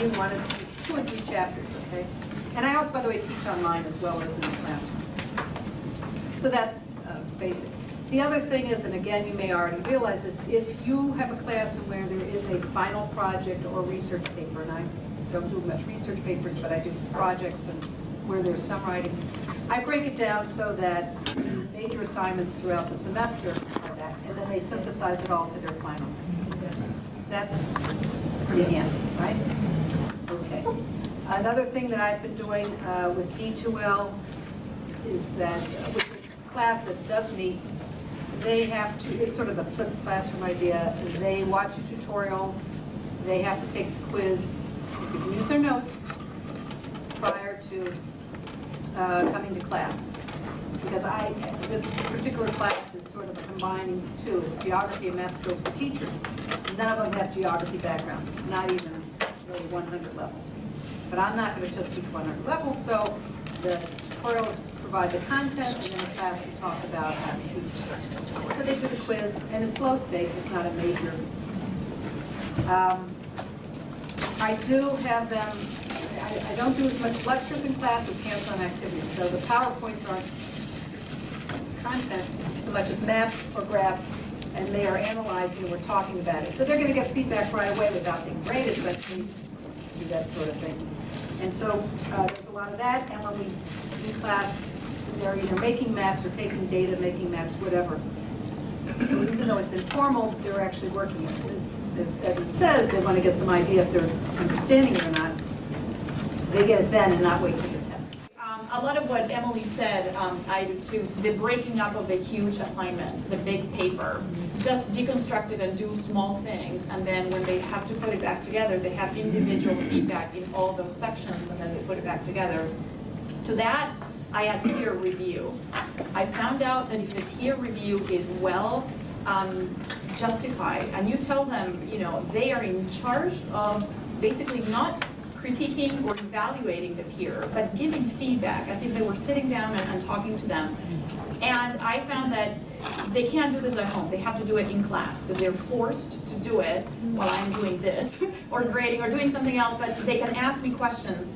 do 2 and 3 chapters, okay? And I also, by the way, teach online as well as in the classroom. So that's basic. The other thing is, and again, you may already realize this, if you have a class where there is a final project or research paper, and I don't do much research papers, but I do projects and where there's some writing, I break it down so that major assignments throughout the semester are that, and then they synthesize it all to their final. That's pretty handy, right? Okay. Another thing that I've been doing with D2L is that with the class that does meet, they have to, it's sort of the flipped classroom idea, they watch a tutorial, they have to take the quiz, they can use their notes prior to coming to class. Because this particular class is sort of a combining two, it's geography and math skills for teachers. None of them have geography background, not even really 100 level. But I'm not going to just teach 100 level, so the tutorials provide the content, and then the class will talk about how to teach. So they do the quiz, and it's low stakes, it's not a major. I do have them, I don't do as much lectures in class as hands-on activities, so the PowerPoints aren't content so much as maps or graphs, and they are analyzing and we're talking about it. So they're going to get feedback right away without being graded, but we do that sort of thing. And so there's a lot of that, and when we do class, they're either making maps or taking data, making maps, whatever. So even though it's informal, they're actually working it. And as Edwin says, they want to get some idea if they're understanding it or not. They get it then and not wait till the test. A lot of what Emily said, I do too. So the breaking up of the huge assignment, the big paper, just deconstruct it and do small things, and then when they have to put it back together, they have individual feedback in all those sections, and then they put it back together. To that, I add peer review. I found out that if the peer review is well justified, and you tell them, you know, they are in charge of basically not critiquing or evaluating the peer, but giving feedback as if they were sitting down and talking to them. And I found that they can't do this at home. They have to do it in class because they're forced to do it while I'm doing this or grading or doing something else, but they can ask me questions.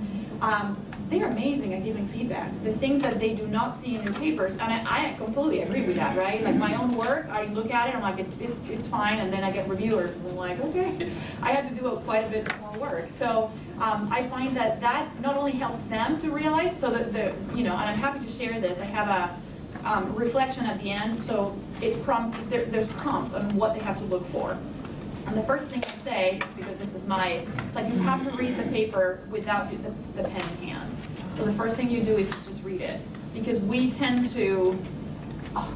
They're amazing at giving feedback. The things that they do not see in their papers, and I completely agree with that, right? Like my own work, I look at it, I'm like, it's fine, and then I get reviewers, and I'm like, okay. I had to do quite a bit more work. So I find that not only helps them to realize, so that and I'm happy to share this. I have a reflection at the end, so it's there's prompts on what they have to look for. And the first thing I say, because this is it's like you have to read the paper without the pen in hand. So the first thing you do is just read it. Because we tend to,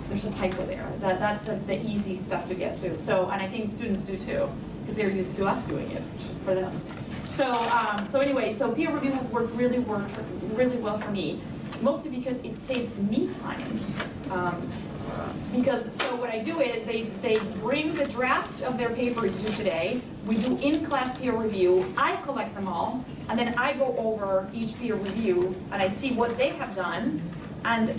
there's a typo there. That's the easy stuff to get to. So, and I think students do too, because they're used to us doing it for them. So, anyway, so peer review has worked really well for me, mostly because it saves me time. So what I do is they bring the draft of their papers due today. We do in-class peer review. I collect them all, and then I go over each peer review, and I see what they have done. And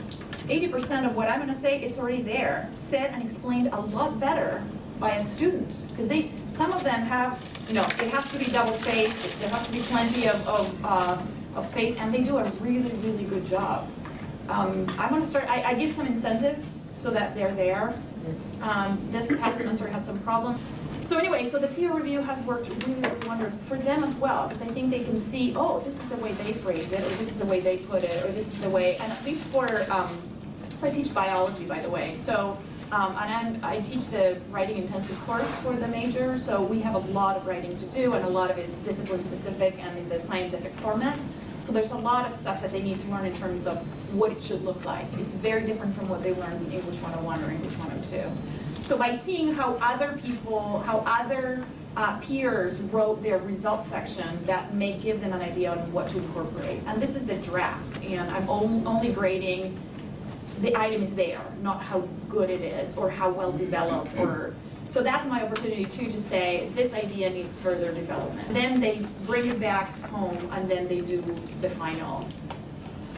80% of what I'm going to say, it's already there, said and explained a lot better by a student. Because some of them have, it has to be double spaced. There has to be plenty of space, and they do a really, really good job. I'm going to start, I give some incentives so that they're there. This past semester had some problem. So anyway, so the peer review has worked really, really wonders for them as well, because I think they can see, oh, this is the way they phrase it, or this is the way they put it, or this is the way, and at least for, so I teach biology, by the way. So, and I teach the writing intensive course for the major, so we have a lot of writing to do, and a lot of it is discipline specific and in the scientific format. So there's a lot of stuff that they need to learn in terms of what it should look like. It's very different from what they learned in English 101 or English 102. So by seeing how other peers wrote their results section, that may give them an idea on what to incorporate. And this is the draft, and I'm only grading the item is there, not how good it is or how well developed or. So that's my opportunity too to say this idea needs further development. Then they bring it back home and then they do the final.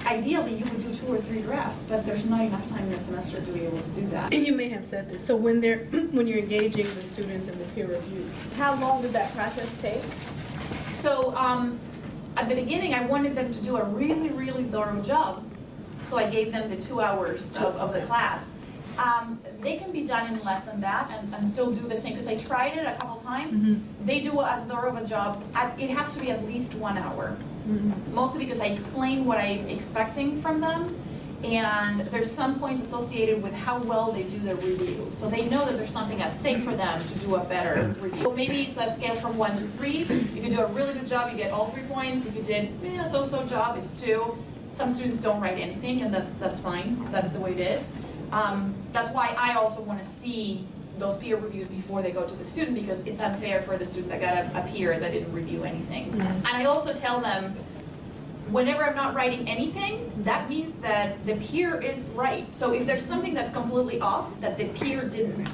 Ideally, you would do 2 or 3 drafts, but there's not enough time in the semester to be able to do that. And you may have said this. So when you're engaging the students in the peer review, how long did that process take? So at the beginning, I wanted them to do a really, really thorough job. So I gave them the 2 hours of the class. They can be done in less than that and still do the same, because I tried it a couple times. They do as thorough of a job. It has to be at least 1 hour. Mostly because I explain what I'm expecting from them, and there's some points associated with how well they do their review. So they know that there's something at stake for them to do a better review. So maybe it's a scale from 1 to 3. If you do a really good job, you get all 3 points. If you did a so-so job, it's 2. Some students don't write anything, and that's fine. That's the way it is. That's why I also want to see those peer reviews before they go to the student, because it's unfair for the student that got a peer that didn't review anything. And I also tell them, whenever I'm not writing anything, that means that the peer is right. So if there's something that's completely off, that the peer didn't,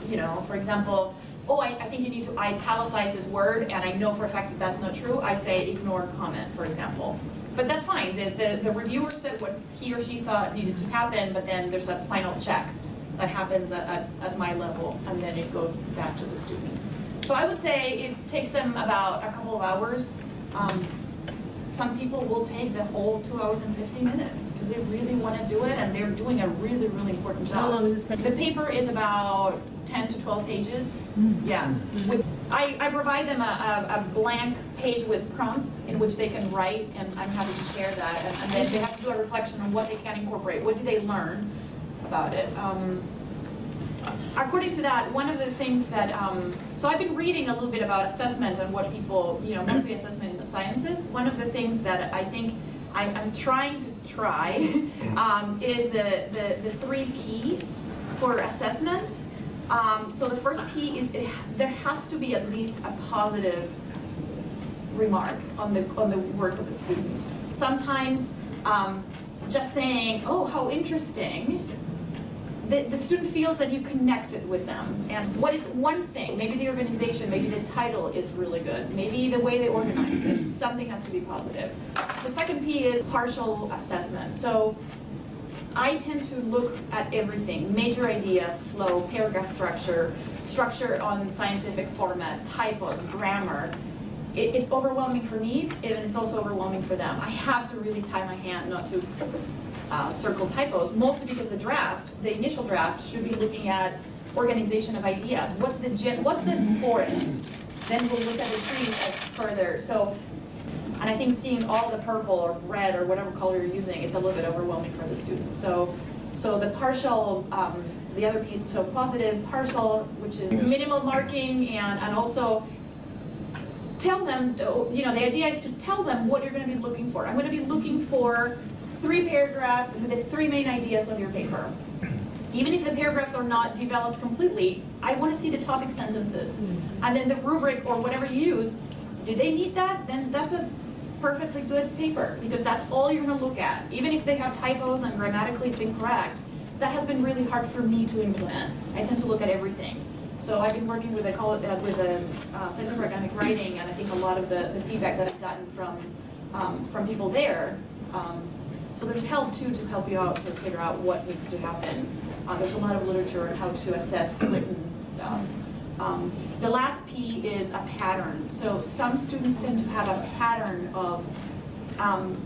for example, oh, I think you need to italicize this word, and I know for a fact that that's not true, I say ignore comment, for example. But that's fine. The reviewer said what he or she thought needed to happen, but then there's a final check that happens at my level, and then it goes back to the students. So I would say it takes them about a couple of hours. Some people will take the whole 2 hours and 50 minutes because they really want to do it, and they're doing a really, really important job. How long is this paper? The paper is about 10 to 12 pages. Yeah. I provide them a blank page with prompts in which they can write, and I'm happy to share that. And then they have to do a reflection on what they can incorporate. What do they learn about it? According to that, one of the things that, so I've been reading a little bit about assessment and what people, mostly assessment in the sciences. One of the things that I think I'm trying to try is the 3 Ps for assessment. So the first P is there has to be at least a positive remark on the work of the student. Sometimes just saying, oh, how interesting, the student feels that you connected with them. And what is one thing? Maybe the organization, maybe the title is really good, maybe the way they organize it, something has to be positive. The second P is partial assessment. So I tend to look at everything, major ideas, flow, paragraph structure on scientific format, typos, grammar. It's overwhelming for me, and it's also overwhelming for them. I have to really tie my hand not to circle typos, mostly because the initial draft, should be looking at organization of ideas. What's the forest? Then we'll look at the trees further. So, and I think seeing all the purple or red or whatever color you're using, it's a little bit overwhelming for the students. So the partial, the other piece, so positive, partial, which is minimal marking, and also tell them, the idea is to tell them what you're going to be looking for. I'm going to be looking for 3 paragraphs with the 3 main ideas of your paper. Even if the paragraphs are not developed completely, I want to see the topic sentences. And then the rubric or whatever you use, do they need that? Then that's a perfectly good paper, because that's all you're going to look at. Even if they have typos and grammatically it's incorrect, that has been really hard for me to implement. I tend to look at everything. So I've been working with the Center for Academic Writing, and I think a lot of the feedback that I've gotten from people there. So there's help too to help you out to figure out what needs to happen. There's a lot of literature on how to assess written stuff. The last P is a pattern. So some students tend to have a pattern of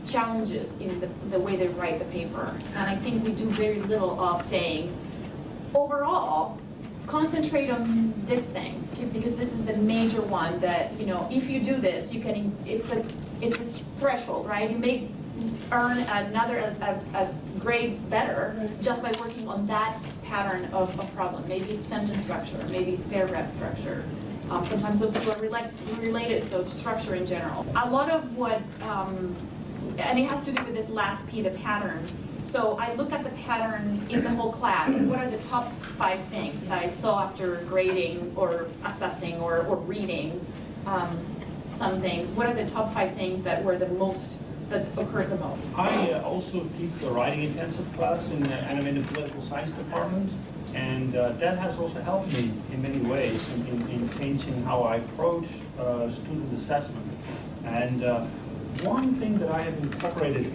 challenges in the way they write the paper. And I think we do very little of saying, overall, concentrate on this thing, because this is the major one that, if you do this, you can, it's this threshold, right? You may earn another grade better just by working on that pattern of a problem. Maybe it's sentence structure, maybe it's paragraph structure. Sometimes those two are related, so structure in general. A lot of what, and it has to do with this last P, the pattern. So I look at the pattern in the whole class, and what are the top 5 things that I saw after grading or assessing or reading some things. What are the top 5 things that were that occurred the most? I also teach the writing intensive class, and I'm in the political science department, and that has also helped me in many ways in changing how I approach student assessment. And one thing that I have incorporated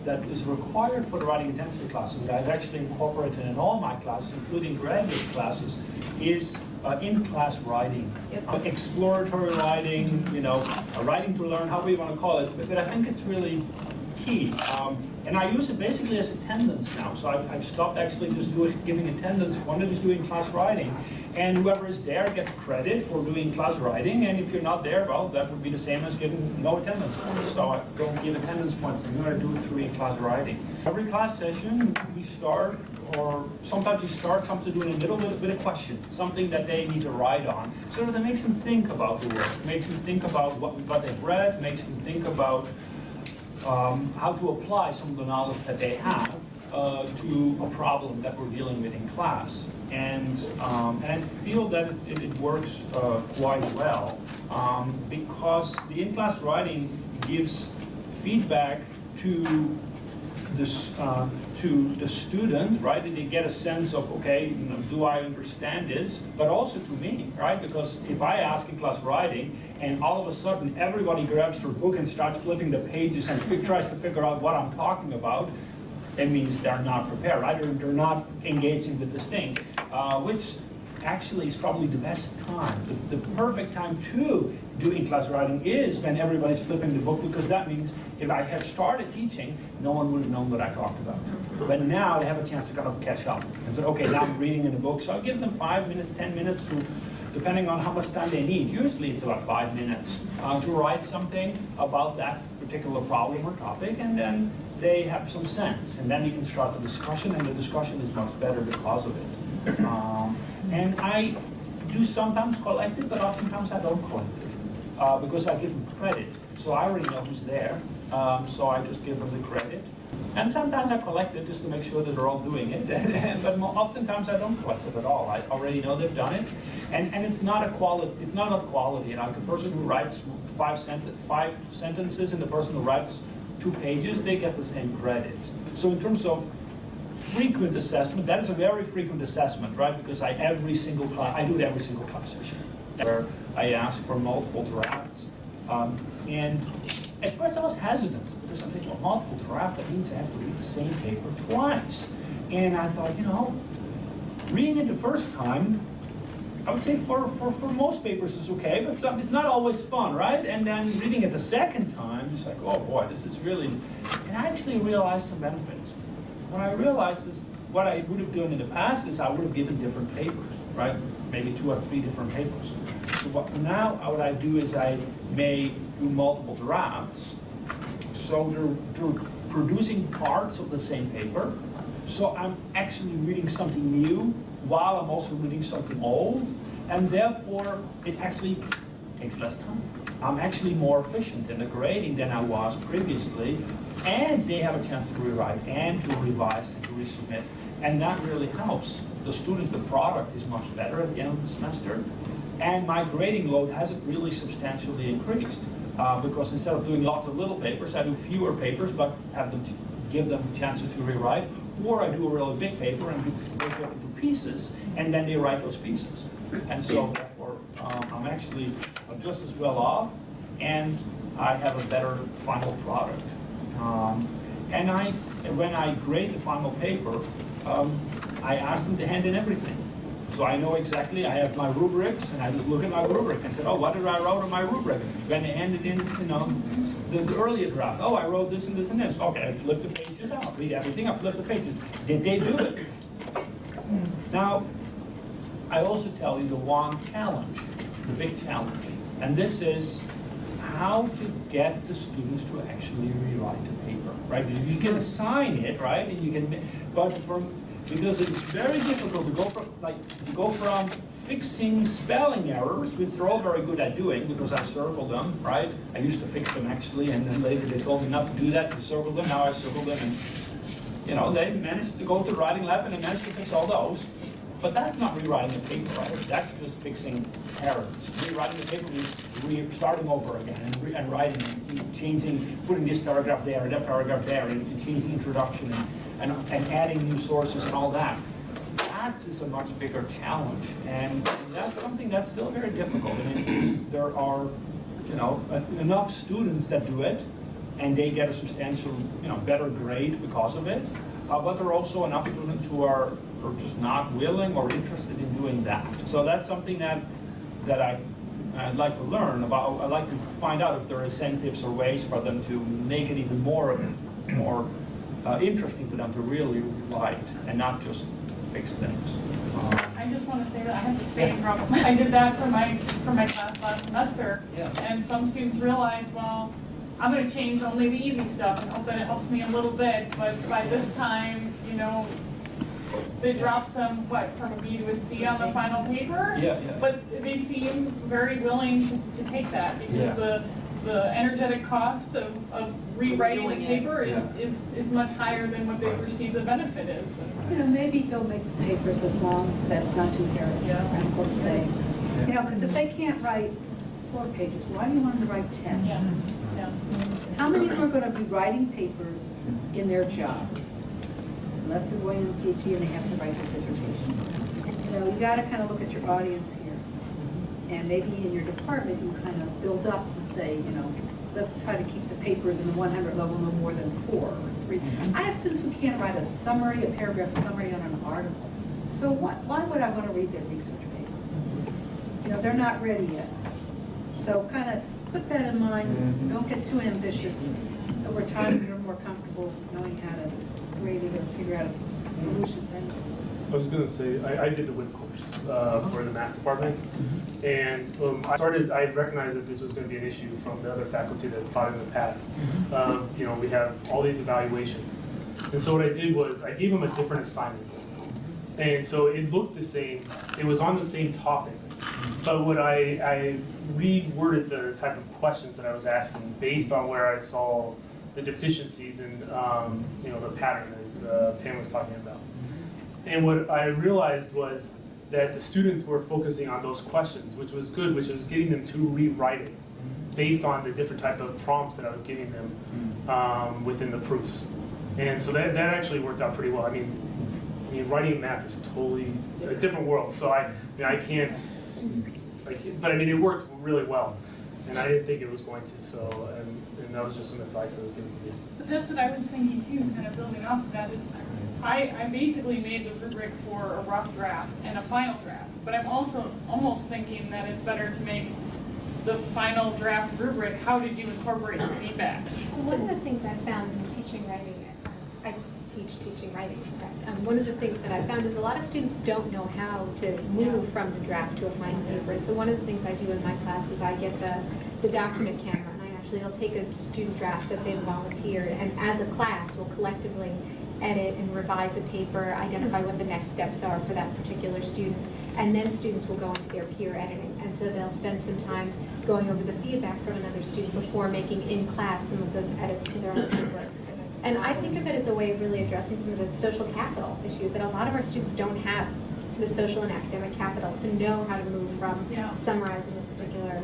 that is required for the writing intensive class, and that I've actually incorporated in all my classes, including graduate classes, is in-class writing, Yep. exploratory writing, writing to learn, however you want to call it, but I think it's really key. And I use it basically as attendance now, so I've stopped actually just giving attendance. One is doing class writing, and whoever is there gets credit for doing class writing, and if you're not there, well, that would be the same as giving no attendance points. So I don't give attendance points, I'm going to do it through in-class writing. Every class session, we start, or sometimes we start something to do in the middle with a question, something that they need to write on, so that it makes them think about the work, makes them think about what they've read, makes them think about how to apply some of the knowledge that they have to a problem that we're dealing with in class. And I feel that it works quite well because the in-class writing gives feedback to the student, right? And they get a sense of, okay, do I understand this? But also to me, right? Because if I ask in class writing, and all of a sudden everybody grabs their book and starts flipping the pages and tries to figure out what I'm talking about, it means they're not prepared, right? They're not engaging with this thing, which actually is probably the best time. The perfect time to do in-class writing is when everybody's flipping the book, because that means if I had started teaching, no one would have known what I talked about. But now they have a chance to kind of catch up and say, okay, now I'm reading in the book, so I'll give them 5 minutes, 10 minutes to, depending on how much time they need. Usually it's about 5 minutes to write something about that particular problem or topic, and then they have some sense. And then you can start the discussion, and the discussion is much better because of it. And I do sometimes collect it, but oftentimes I don't collect it because I give them credit. So I already know who's there, so I just give them the credit. And sometimes I collect it just to make sure that they're all doing it, but oftentimes I don't collect it at all. I already know they've done it, and it's not it's not about quality. The person who writes five sentences and the person who writes 2 pages, they get the same credit. So in terms of frequent assessment, that is a very frequent assessment, right? Because I do it every single class session, where I ask for multiple drafts. And at first I was hesitant, because I'm thinking, well, multiple draft, that means I have to read the same paper twice. And I thought, reading it the first time, I would say for most papers is okay, but it's not always fun, right? And then reading it the second time, it's like, oh boy, this is really, and I actually realized some benefits. What I realized is, what I would have done in the past is I would have given different papers, right? Maybe 2 or 3 different papers. So what I do is I may do multiple drafts, so they're producing parts of the same paper. So I'm actually reading something new while I'm also reading something old, and therefore it actually takes less time. I'm actually more efficient in the grading than I was previously, and they have a chance to rewrite and to revise and to resubmit, and that really helps. The students, the product is much better at the end of the semester, and my grading load hasn't really substantially increased, because instead of doing lots of little papers, I do fewer papers, but give them chances to rewrite, or I do a really big paper and break it into pieces, and then they write those pieces. And so therefore, I'm actually just as well off, and I have a better final product. And when I grade the final paper, I ask them to hand in everything. So I know exactly, I have my rubrics, and I just look at my rubric and say, oh, what did I write in my rubric? When they handed in, the earlier draft, oh, I wrote this and this and this. Okay, I flip the pages out, read everything, I flip the pages. Did they do it? Now, I also tell you the one challenge, the big challenge, and this is how to get the students to actually rewrite the paper, right? You can assign it, right? And you can, because it's very difficult to go from fixing spelling errors, which they're all very good at doing because I circle them, right? I used to fix them actually, and then later they told me not to do that, to circle them. Now I circle them, and they managed to go to the writing lab and they managed to fix all those. But that's not rewriting the paper, right? That's just fixing errors. Rewriting the paper means starting over again and writing, and changing, putting this paragraph there and that paragraph there, and changing introduction and adding new sources and all that. That is a much bigger challenge, and that's something that's still very difficult. I mean, there are, enough students that do it, and they get a substantial, better grade because of it. But there are also enough students who are just not willing or interested in doing that. So that's something that I'd like to learn about. I'd like to find out if there are incentives or ways for them to make it even more interesting for them to really write and not just fix things. I just want to say that I had the same problem. I did that for my class last semester. Yeah. And some students realized, well, I'm going to change only the easy stuff and hope that it helps me a little bit. But by this time, you know, it drops them, what, from a B to a C on the final paper? Yeah. But they seem very willing to take that Yeah. because the energetic cost of rewriting the Redoing it. paper is much higher than what they Right. perceive the benefit is. You know, maybe don't make the papers as long, that's not too heretical to say. You know, because if they can't write 4 pages, why do you want them to write 10? Yeah, yeah. How many of them are going to be writing papers in their job? Unless they're going to PhD and they have to write their dissertation. You know, you got to kind of look at your audience here. And maybe in your department, you kind of build up and say, you know, let's try to keep the papers in the 100 level no more than 4 or 3. I have students who can't write a summary, a paragraph summary on an article. So why would I want to read their research paper? You know, they're not ready yet. So kind of put that in mind. Don't get too ambitious. Over time, you're more comfortable knowing how to grade it or figure out a solution then. I was gonna say, I did the WIP course for the math department, and I recognized that this was gonna be an issue from the other faculty that taught in the past. You know, we have all these evaluations. And so what I did was, I gave them a different assignment. And so it looked the same, it was on the same topic, but what I reworded the type of questions that I was asking based on where I saw the deficiencies in, you know, the pattern, as Pam was talking about. And what I realized was that the students were focusing on those questions, which was good, which was getting them to rewrite it based on the different type of prompts that I was giving them within the proofs. And so that actually worked out pretty well. I mean, writing math is totally a different world. So I can't, but I mean, it worked really well. And I didn't think it was going to, so, and that was just some advice that was given to me. But that's what I was thinking too, kind of building off of that, is I basically made the rubric for a rough draft and a final draft, but I'm also almost thinking that it's better to make the final draft rubric, how did you incorporate the feedback? So one of the things I found in teaching writing, I teach teaching writing, correct? One of the things that I found is a lot of students don't know how to move from the draft to a final paper. And so one of the things I do in my class is I get the document camera, and I'll take a student draft that they've volunteered, and as a class, we'll collectively edit and revise a paper, identify what the next steps are for that particular student, and then students will go into their peer editing. And so they'll spend some time going over the feedback from another student before making in class some of those edits to their own paper. And I think of it as a way of really addressing some of the social capital issues that a lot of our students don't have, the social and academic capital to know how to move from summarizing a particular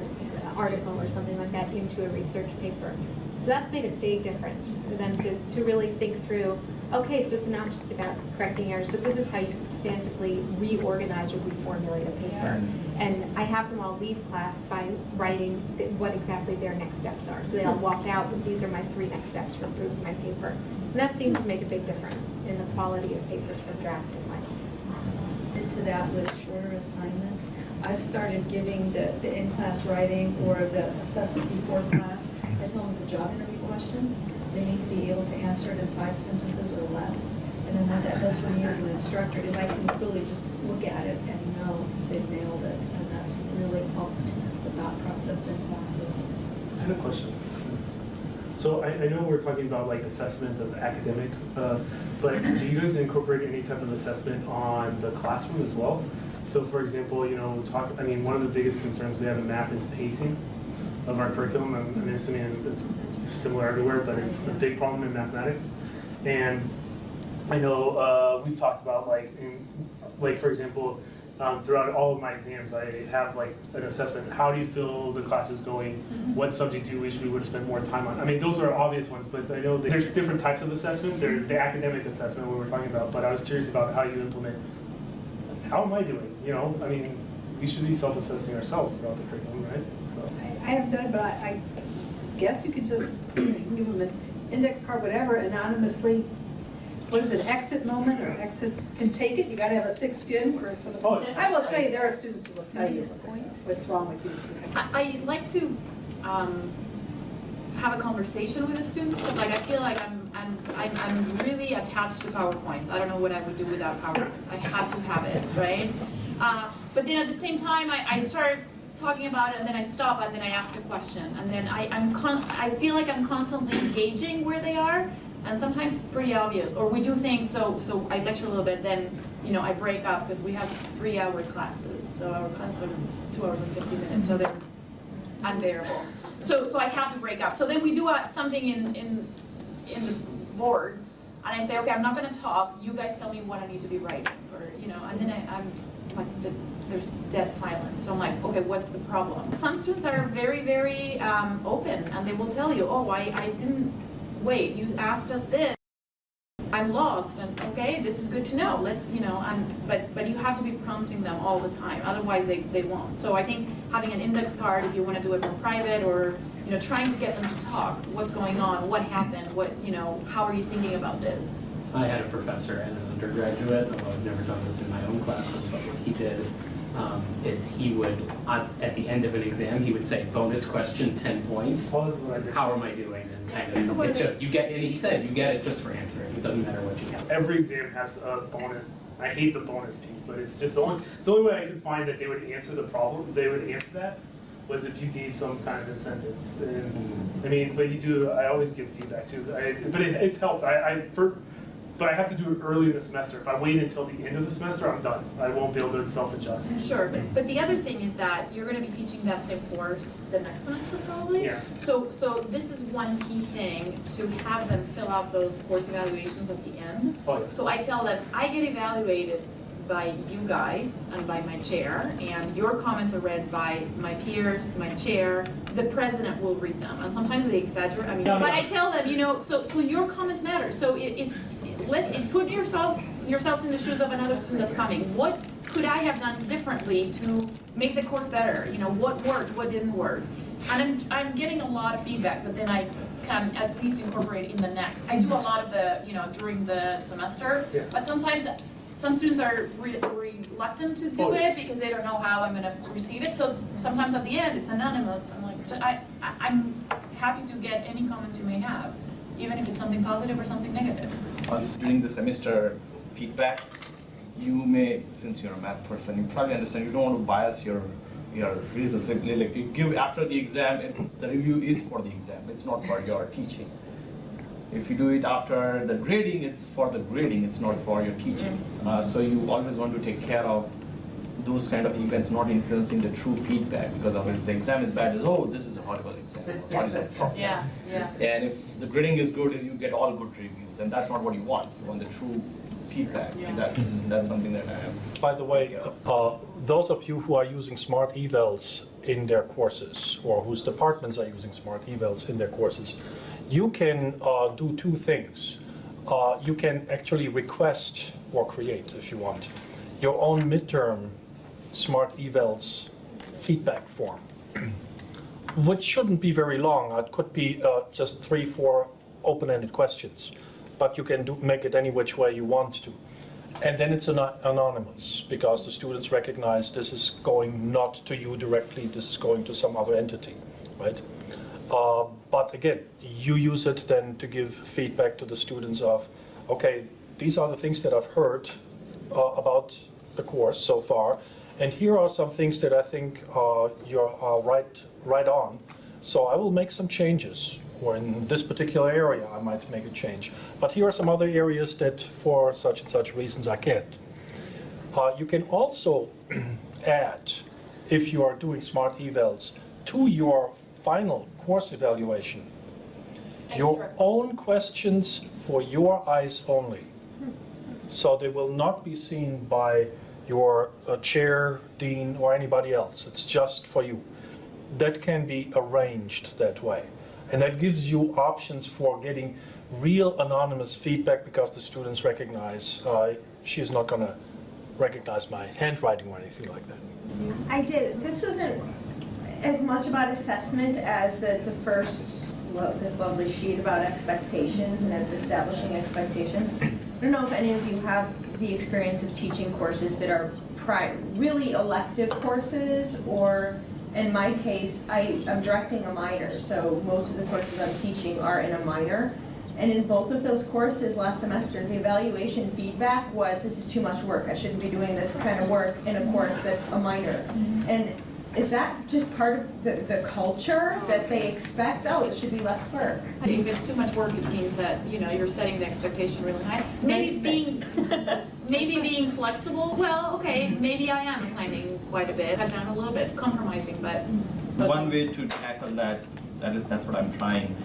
article or something like that into a research paper. So that's made a big difference for them to really think through, okay, so it's not just about correcting errors, but this is how you substantively reorganize or reformulate a paper. And I have them all leave class by writing what exactly their next steps are. So they all walk out with, these are my 3 next steps for improving my paper. And that seems to make a big difference in the quality of papers from draft to final. To that with shorter assignments. I've started giving the in-class writing or the assessment before class. I tell them the job interview question. They need to be able to answer it in 5 sentences or less. And then what that does for me as an instructor is I can really just look at it and know if they've nailed it. And that's really helped the thought process in classes. I have a question. So I know we're talking about like assessment of academic, but do you guys incorporate any type of assessment on the classroom as well? So for example, you know, one of the biggest concerns we have in math is pacing of our curriculum. I'm assuming it's similar everywhere, but it's a big problem in mathematics. And I know we've talked about like for example, throughout all of my exams, I have like an assessment. How do you feel the class is going? What subject do you wish we would have spent more time on? I mean, those are obvious ones, but I know there's different types of assessment. There's the academic assessment we were talking about, but I was curious about how you implement. How am I doing? You know, I mean, we should be self-assessing ourselves throughout the curriculum, right? So. I haven't done it, but I guess you could just give them an index card, whatever, anonymously what is it, exit moment or exit, can take it, you gotta have a thick skin for some of Oh, them. yeah. I will tell you, there are students who will tell you what's wrong with you. I like to have a conversation with the students. Like I feel like I'm really attached to PowerPoints. I don't know what I would do without PowerPoints. I have to have it, right? But then at the same time, I start talking about it, and then I stop, and then I ask a question, and then I feel like I'm constantly engaging where they are, and sometimes it's pretty obvious. Or we do things so I lecture a little bit, then I break up because we have 3-hour classes, so our classes are 2 hours and 15 minutes, so they're unbearable. So I have to break up. So then we do something in the board, and I say, okay, I'm not going to talk. You guys tell me what I need to be writing, or and then I'm like there's dead silence. So I'm like, okay, what's the problem? Some students are very, very open, and they will tell you, oh, I didn't wait. You asked us this. I'm lost, and okay, this is good to know. Let's, but you have to be prompting them all the time. Otherwise, they won't. So I think having an index card, if you want to do it more private, or trying to get them to talk. What's going on? What happened? What how are you thinking about this? I had a professor as an undergraduate, although I've never done this in my own classes, but what he did is he would, at the end of an exam, he would say, bonus question, 10 points. Well, that's what I did. How am I doing? And kind of, it's just, you get, and he said, you get it just for answering. It doesn't matter what you have. Every exam has a bonus. I hate the bonus piece, but it's just the only way I could find that they would answer the problem, they would answer that, was if you gave some kind of incentive. And, I mean, but you do, I always give feedback too. But it's helped. But I have to do it early in the semester. If I wait until the end of the semester, I'm done. I won't be able to self-adjust. Sure, but the other thing is that you're going to be teaching that same course the next semester probably. Yeah. So this is one key thing, to have them fill out those course evaluations at the end. Oh, yeah. So I tell them, I get evaluated by you guys and by my chair, and your comments are read by my peers, my chair. The president will read them, and sometimes they exaggerate. I mean, No, but no. I tell them, so your comments matter. So if put yourselves in the shoes of another student that's coming. What could I have done differently to make the course better? What worked, what didn't work? And I'm getting a lot of feedback that then I can at least incorporate in the next. I do a lot of the, during the semester, Yeah. but sometimes some students are reluctant to do it because they don't know how I'm going to receive it. So sometimes at the end it's anonymous. I'm like, I'm happy to get any comments you may have, even if it's something positive or something negative. During the semester feedback, you may, since you're a math person, you probably understand you don't want to bias your results. Like you give after the exam, the review is for the exam. It's not for your teaching. If you do it after the grading, it's for the grading. It's not for your teaching. So you always want to take care of those kind of events not influencing the true feedback, because if the exam is bad, this is a horrible exam. What is that from? Yeah. And if the grading is good, you get all good reviews, and that's not what you want. You want the true feedback. Yeah. That's something that I am. By the way, those of you who are using Smart Evals in their courses, or whose departments are using Smart Evals in their courses, you can do two things. You can actually request or create, if you want, your own midterm Smart Evals feedback form, which shouldn't be very long. It could be just 3-4 open-ended questions, but you can make it any which way you want to. And then it's anonymous, because the students recognize this is going not to you directly, this is going to some other entity, right? But again, you use it then to give feedback to the students of, okay, these are the things that I've heard about the course so far, and here are some things that I think you're right on. So I will make some changes, or in this particular area I might make a change. But here are some other areas that for such and such reasons I can't. You can also add, if you are doing Smart Evals, to your final course evaluation, your own questions for your eyes only. So they will not be seen by your chair, dean, or anybody else. It's just for you. That can be arranged that way. And that gives you options for getting real anonymous feedback, because the students recognize she is not going to recognize my handwriting or anything like that. I did. This wasn't as much about assessment as the first, this lovely sheet about expectations and establishing expectations. I don't know if any of you have the experience of teaching courses that are really elective courses, or in my case, I'm directing a minor, so most of the courses I'm teaching are in a minor. And in both of those courses last semester, the evaluation feedback was, this is too much work, I shouldn't be doing this kind of work in a course that's a minor. And is that just part of the culture that they expect, oh, it should be less work? If it's too much work, it means that, you're setting the expectation really high. Maybe being flexible, well, okay, maybe I am assigning quite a bit, cut down a little bit, compromising, but. One way to tackle that's what I'm trying,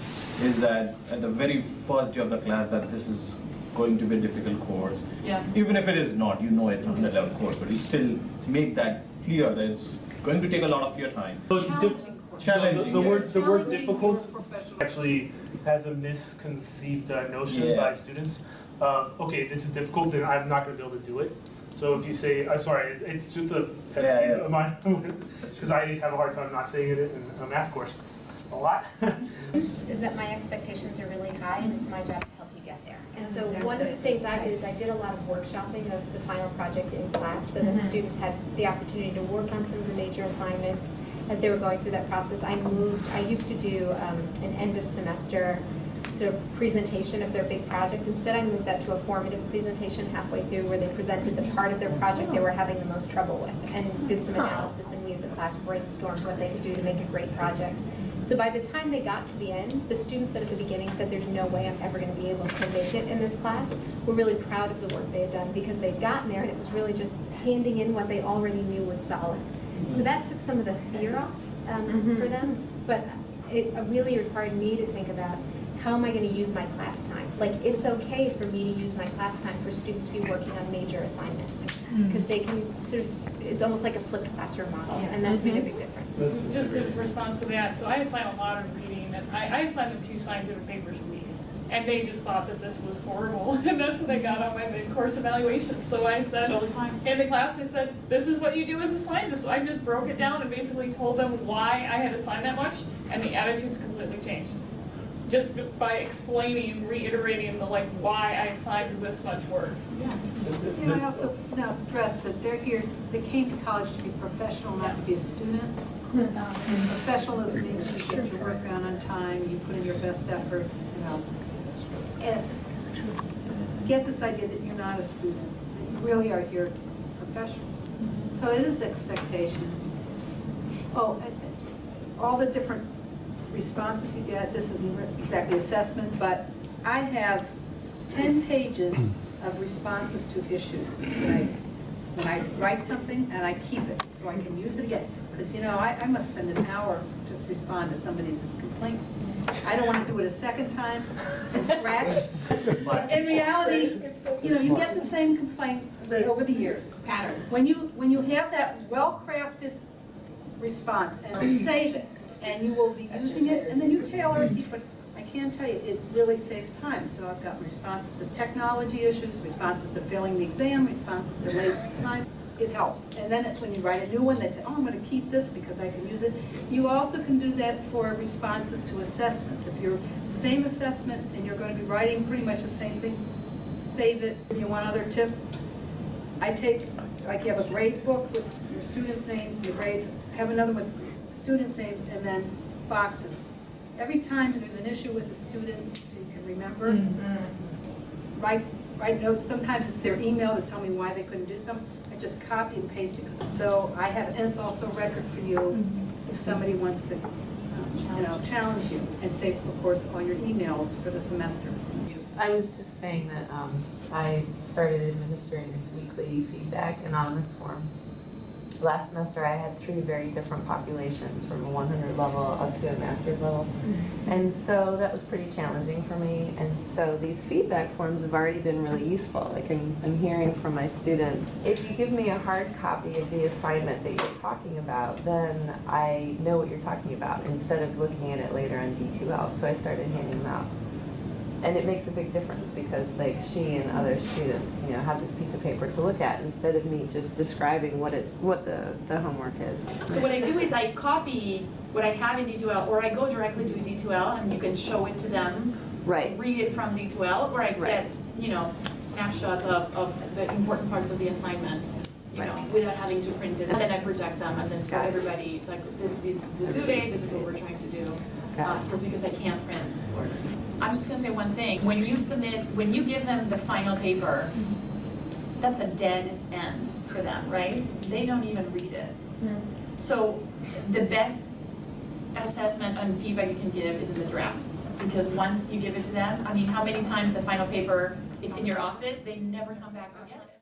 is that at the very first day of the class that this is going to be a difficult course. Yeah. Even if it is not, it's a 100 level course, but you still make that clear that it's going to take a lot of your time. So it's Challenging. The word Challenging difficult for professional. actually has a misconceived notion Yeah. by students of, okay, this is difficult, then I'm not going to be able to do it. So if you say, I'm sorry, it's just a pet peeve of mine, because I have a hard time not saying it in a math course a lot. Is that my expectations are really high and it's my job to help you get there. And so one of the things I did is I did a lot of workshopping of the final project in class so that students had the opportunity to work on some of the major assignments as they were going through that process. I used to do an end of semester sort of presentation of their big project. Instead, I moved that to a formative presentation halfway through where they presented the part of their project they were having the most trouble with and did some analysis, and we as a class brainstormed what they could do to make a great project. So by the time they got to the end, the students that at the beginning said there's no way I'm ever going to be able to make it in this class were really proud of the work they had done because they'd gotten there and it was really just handing in what they already knew was solid. So that took some of the fear off for them, but it really required me to think about how am I going to use my class time? Like, it's okay for me to use my class time for students to be working on major assignments because they can sort of, it's almost like a flipped classroom model, and that's made a big difference. Just in response to that, so I assign a lot of reading, and I assign them 2 scientific papers a week. And they just thought that this was horrible, and that's what I got on my mid-course evaluation. So I said, Totally fine. in the class, I said, this is what you do as a scientist. So I just broke it down and basically told them why I had assigned that much, and the attitudes completely changed. Just by explaining, reiterating why I assigned this much work. I also now stress that they're here, they came to college to be professional, not to be a student. And professionalism means you get your work done on time, you put in your best effort, And get this idea that you're not a student, that you really are here professional. So it is expectations. Oh, all the different responses you get, this isn't exactly assessment, but I have 10 pages of responses to issues. When I write something and I keep it so I can use it again. Because I must spend an hour just respond to somebody's complaint. I don't want to do it a second time from scratch. In reality, you get the same complaints over the years. Patterns. When you have that well-crafted response and save it, and you will be using it, and then you tailor it, but I can tell you, it really saves time. So I've got responses to technology issues, responses to failing the exam, responses to late assignment. It helps. And then when you write a new one, they say, oh, I'm going to keep this because I can use it. You also can do that for responses to assessments. If you're same assessment and you're going to be writing pretty much the same thing, save it. One other tip, I take, like you have a grade book with your students' names and the grades, have another with students' names and then boxes. Every time there's an issue with a student, so you can remember, write notes. Sometimes it's their email to tell me why they couldn't do something. I just copy and paste it because so I have, and it's also a record for you if somebody wants to, challenge you and save, of course, all your emails for the semester. I was just saying that I started administering these weekly feedback anonymous forms. Last semester I had 3 very different populations from a 100 level up to a master's level. And so that was pretty challenging for me. And so these feedback forms have already been really useful. Like I'm hearing from my students, if you give me a hard copy of the assignment that you're talking about, then I know what you're talking about instead of looking at it later on D2L. So I started handing them out. And it makes a big difference because she and other students, have this piece of paper to look at instead of me just describing what the homework is. So what I do is I copy what I have in D2L, or I go directly to D2L and you can show it to them. Right. Read it from D2L, or I get snapshots of the important parts of the assignment, without having to print it. And then I project them, and then so Got it. everybody, it's like, this is the due date, this is what we're trying to do. Just because I can't print. I'm just gonna say one thing. When you give them the final paper, that's a dead end for them, right? They don't even read it. So the best assessment and feedback you can give is in the drafts. Because once you give it to them, I mean, how many times the final paper, it's in your office, they never come back to get it.